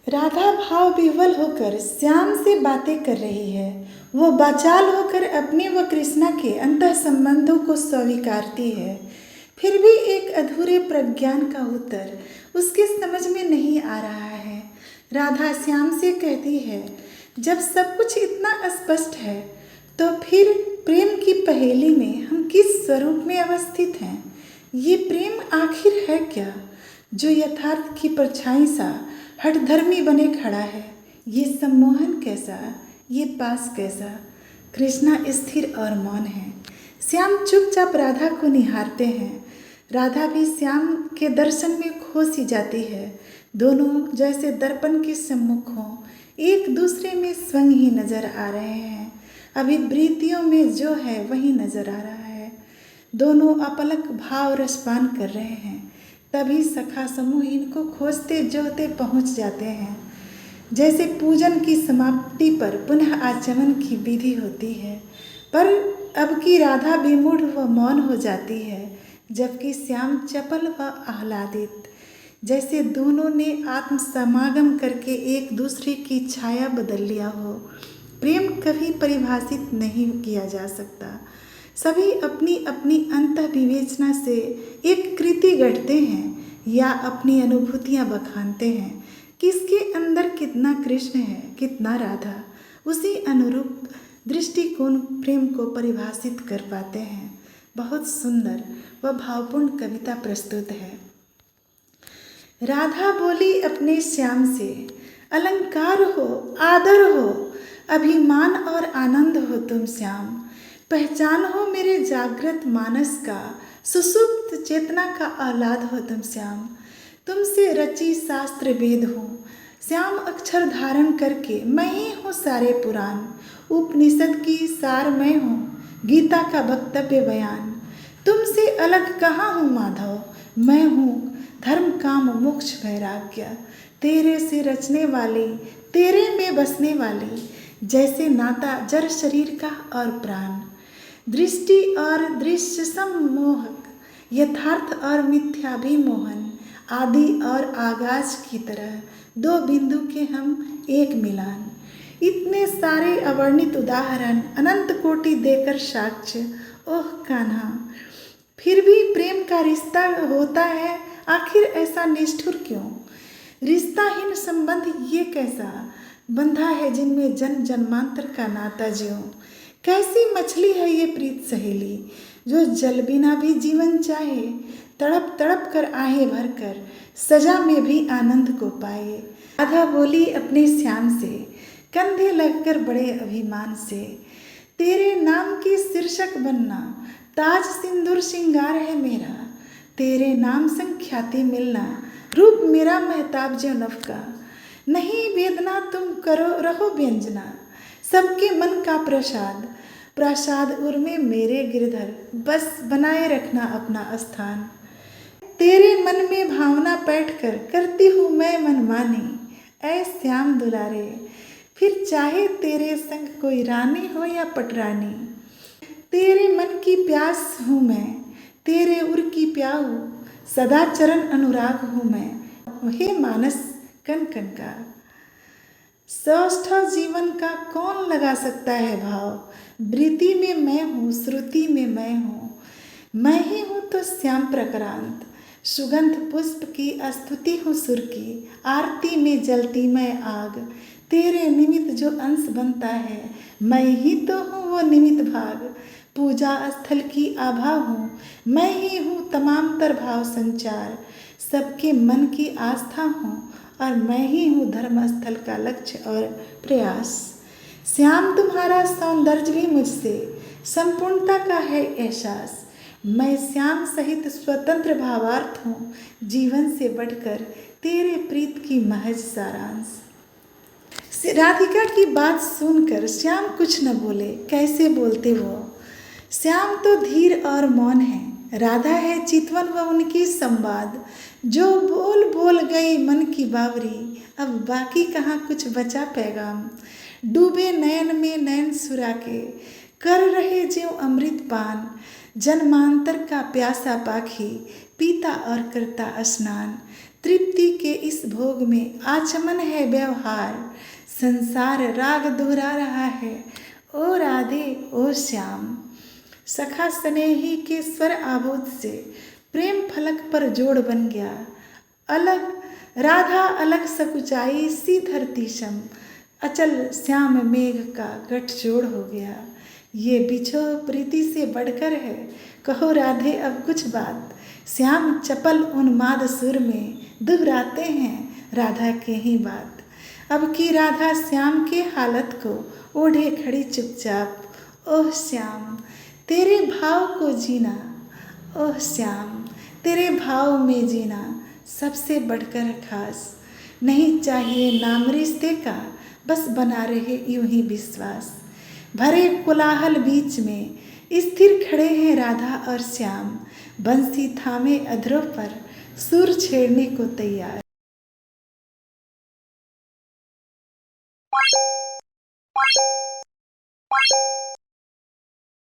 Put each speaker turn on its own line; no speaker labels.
राधा भाव विह्वल होकर श्याम से बातें कर रही है। वो बाचाल होकर अपने व कृष्णा के अंतः संबंधों को स्वीकारती है। फिर भी एक अधूरे प्रज्ञान का उत्तर उसके समझ में नहीं आ रहा है। राधा श्याम से कहती है, जब सब कुछ इतना स्पष्ट है तो फिर प्रेम की पहेली में हम किस स्वरूप में अवस्थित हैं? ये प्रेम आखिर है क्या, जो यथार्थ की परछाई सा हठधर्मी बने खड़ा है? ये सम्मोहन कैसा, ये पास कैसा? कृष्णा स्थिर और मौन है। श्याम चुपचाप राधा को निहारते हैं। राधा भी श्याम के दर्शन में खो सी जाती है। दोनों जैसे दर्पण के सम्मुख हों, एक दूसरे में स्वयं ही नजर आ रहे हैं। अभिवृत्तियों में जो है वही नजर आ रहा है। दोनों अपलक भाव रसपान कर रहे हैं। तभी सखा समूह इनको खोजते जोहते पहुंच जाते हैं। जैसे पूजन की समाप्ति पर पुनः आचमन की विधि होती है, पर अब की राधा विमूढ़ व मौन हो जाती है, जबकि श्याम चपल व आह्लादित। जैसे दोनों ने आत्म समागम करके एक दूसरे की छाया बदल लिया हो। प्रेम कभी परिभाषित नहीं किया जा सकता। सभी अपनी अपनी अंतः विवेचना से एक कृति गढ़ते हैं या अपनी अनुभूतियाँ बखानते हैं। किसके अंदर कितना कृष्ण है, कितना राधा, उसी अनुरूप दृष्टिकोण प्रेम को परिभाषित कर पाते हैं। बहुत सुंदर व भावपूर्ण कविता प्रस्तुत है। राधा बोली अपने श्याम से, अलंकार हो, आदर हो, अभिमान और आनंद हो तुम श्याम। पहचान हो मेरे जागृत मानस का, सुसुप्त चेतना का आह्लाद हो तुम श्याम। तुमसे रची शास्त्र वेद हो श्याम, अक्षर धारण करके मैं ही हूँ सारे पुराण। उपनिषद की सार मैं हूँ, गीता का वक्तव्य बयान। तुमसे अलग कहाँ हूँ माधव, मैं हूँ धर्म काम मोक्ष वैराग्य। तेरे से रचने वाली, तेरे में बसने वाली, जैसे नाता जड़ शरीर का और प्राण। दृष्टि और दृश्य सम्मोहक, यथार्थ और मिथ्या भी मोहन। आदि और आगाज की तरह दो बिंदु के हम एक मिलान। इतने सारे अवर्णित उदाहरण अनंत कोटि देकर साक्ष्य, ओह कान्हा। फिर भी प्रेम का रिश्ता होता है, आखिर ऐसा निष्ठुर क्यों? रिश्ताहीन संबंध ये कैसा बंधा है जिनमें जन्म जन्मांतर का नाता ज्यों? कैसी मछली है ये प्रीत सहेली, जो जल बिना भी जीवन चाहे, तड़प तड़प कर आहें भर कर सजा में भी आनंद को पाए। राधा बोली अपने श्याम से, कंधे लगकर बड़े अभिमान से, तेरे नाम की शीर्षक बनना ताज सिंदूर श्रृंगार है मेरा। तेरे नाम संग ख्याति मिलना, रूप मेरा महताब जो नभ का। नहीं वेदना तुम करो रहो व्यंजना, सबके मन का प्रसाद। प्रसाद उर में मेरे गिरधर, बस बनाए रखना अपना स्थान। तेरे मन में भावना बैठकर करती हूँ मैं मनमानी, ऐ श्याम दुलारे। फिर चाहे तेरे संग कोई रानी हो या पटरानी। तेरे मन की प्यास हूँ मैं, तेरे उर की प्याऊ, सदा चरण अनुराग हूँ मैं, हे मानस कन कन का। सौष्ठव जीवन का कौन लगा सकता है भाव? वृत्ति में मैं हूँ, श्रुति में मैं हूँ, मैं ही हूँ तो श्याम प्रक्रांत। सुगंध पुष्प की स्तुति हूँ सुर की, आरती में जलती मैं आग। तेरे निमित्त जो अंश बनता है, मैं ही तो हूँ वो निमित्त भाग। पूजा स्थल की आभा हूँ, मैं ही हूँ तमाम तर भाव संचार। सबके मन की आस्था हूँ और मैं ही हूँ धर्म स्थल का लक्ष्य और प्रयास। श्याम तुम्हारा सौंदर्य भी मुझसे संपूर्णता का है एहसास। मैं श्याम सहित स्वतंत्र भावार्थ हूँ, जीवन से बढ़कर तेरे प्रीत की महज सारांश। राधिका की बात सुनकर श्याम कुछ न बोले। कैसे बोलते वो? श्याम तो धीर और मौन है। राधा है चितवन व उनकी संवाद, जो बोल बोल गई मन की बावरी। अब बाकी कहाँ कुछ बचा पैगाम। डूबे नयन में नयन सुरा के, कर रहे ज्यों अमृत पान। जन्मांतर का प्यासा पाखी, पीता और करता स्नान। तृप्ति के इस भोग में आचमन है व्यवहार, संसार राग दोहरा रहा है, ओ राधे ओ श्याम। सखा स्नेही के स्वर आबोध से प्रेम फलक पर जोड़ बन गया, अलग राधा अलग सकुचाई सी धरती सम, अचल श्याम मेघ का गठजोड़ हो गया। ये बिछोह प्रीति से बढ़कर है, कहो राधे अब कुछ बात। श्याम चपल उन्माद सुर में दुहराते हैं राधा के ही बात। अब की राधा श्याम के हालत को ओढ़े खड़ी चुपचाप, ओह श्याम तेरे भाव को जीना, ओह श्याम तेरे भाव में जीना सबसे बढ़कर खास। नहीं चाहिए नाम रिश्ते का, बस बना रहे यूं ही विश्वास। भरे कोलाहल बीच में स्थिर खड़े हैं राधा और श्याम, बंसी थामे अधरों पर सुर छेड़ने को तैयार।